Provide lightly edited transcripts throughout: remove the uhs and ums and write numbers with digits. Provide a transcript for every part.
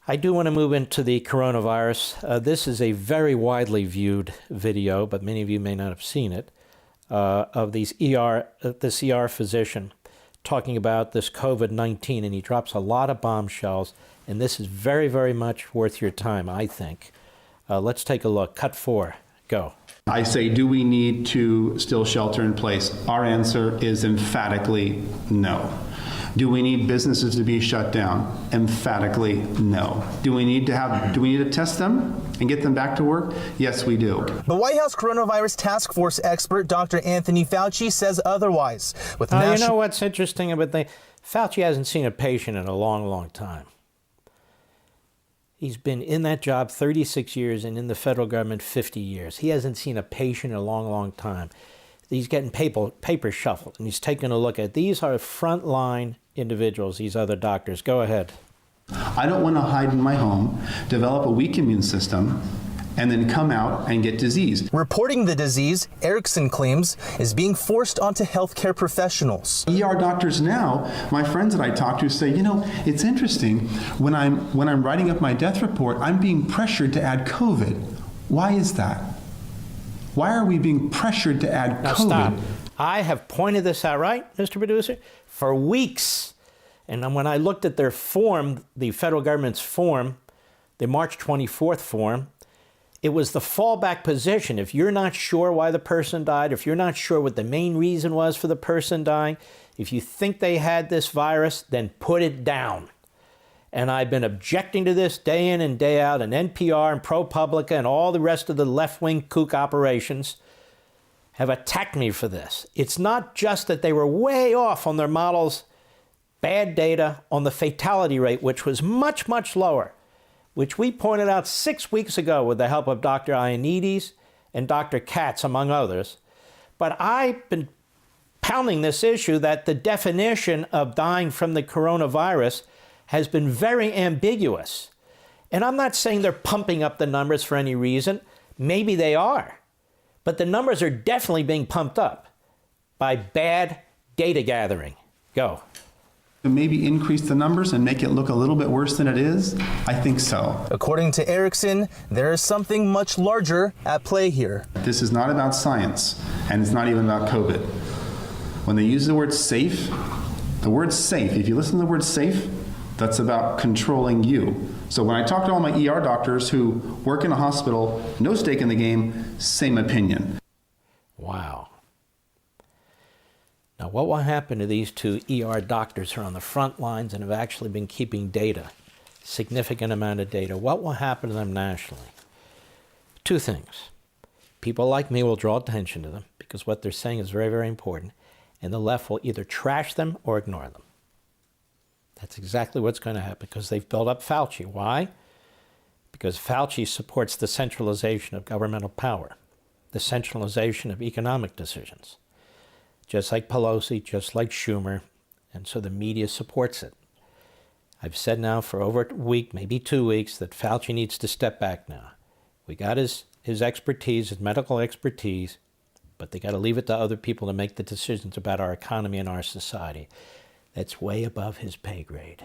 I do want to move into the coronavirus. This is a very widely viewed video, but many of you may not have seen it, of this ER physician talking about this COVID-19, and he drops a lot of bombshells, and this is very, very much worth your time, I think. Let's take a look. Cut 4. Go. I say, do we need to still shelter in place? Our answer is emphatically no. Do we need businesses to be shut down? Emphatically no. Do we need to test them and get them back to work? Yes, we do. The White House Coronavirus Task Force expert, Dr. Anthony Fauci, says otherwise. With you know what's interesting about Fauci hasn't seen a patient in a long, long time. He's been in that job 36 years and in the federal government 50 years. He hasn't seen a patient in a long, long time. He's getting paper shuffled, and he's taking a look at these are frontline individuals, these other doctors. Go ahead. I don't want to hide in my home, develop a weak immune system, and then come out and get disease. Reporting the disease, Erickson claims, is being forced onto healthcare professionals. ER doctors now, my friends that I talk to say, you know, it's interesting, when I'm writing up my death report, I'm being pressured to add COVID. Why is that? Why are we being pressured to add now COVID? Stop. I have pointed this out, right, Mr. Producer, for weeks. And when I looked at their form, the federal government's form, the March 24th form, it was the fallback position. If you're not sure why the person died, if you're not sure what the main reason was for the person dying, if you think they had this virus, then put it down. And I've been objecting to this day in and day out, and NPR and ProPublica and all the rest of the left-wing kook operations have attacked me for this. It's not just that they were way off on their models, bad data on the fatality rate, which was much, much lower, which we pointed out 6 weeks ago with the help of Dr. Ioannidis and Dr. Katz, among others. But I've been pounding this issue that the definition of dying from the coronavirus has been very ambiguous. And I'm not saying they're pumping up the numbers for any reason. Maybe they are. But the numbers are definitely being pumped up by bad data gathering. Go. Maybe increase the numbers and make it look a little bit worse than it is? I think so. According to Erickson, there is something much larger at play here. This is not about science, and it's not even about COVID. When they use the word safe, if you listen to the word safe, that's about controlling you. So when I talk to all my ER doctors who work in a hospital, no stake in the game, same opinion. Wow. Now, what will happen to these two ER doctors who are on the front lines and have actually been keeping data, significant amount of data? What will happen to them nationally? Two things. People like me will draw attention to them because what they're saying is very, very important, and the left will either trash them or ignore them. That's exactly what's going to happen because they've built up Fauci. Why? Because Fauci supports the centralization of governmental power, the centralization of economic decisions, just like Pelosi, just like Schumer, and so the media supports it. I've said now for over a week, maybe 2 weeks, that Fauci needs to step back now. We got his expertise, his medical expertise, but they got to leave it to other people to make the decisions about our economy and our society. That's way above his pay grade.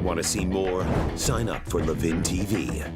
Want to see more? Sign up for LevinTV.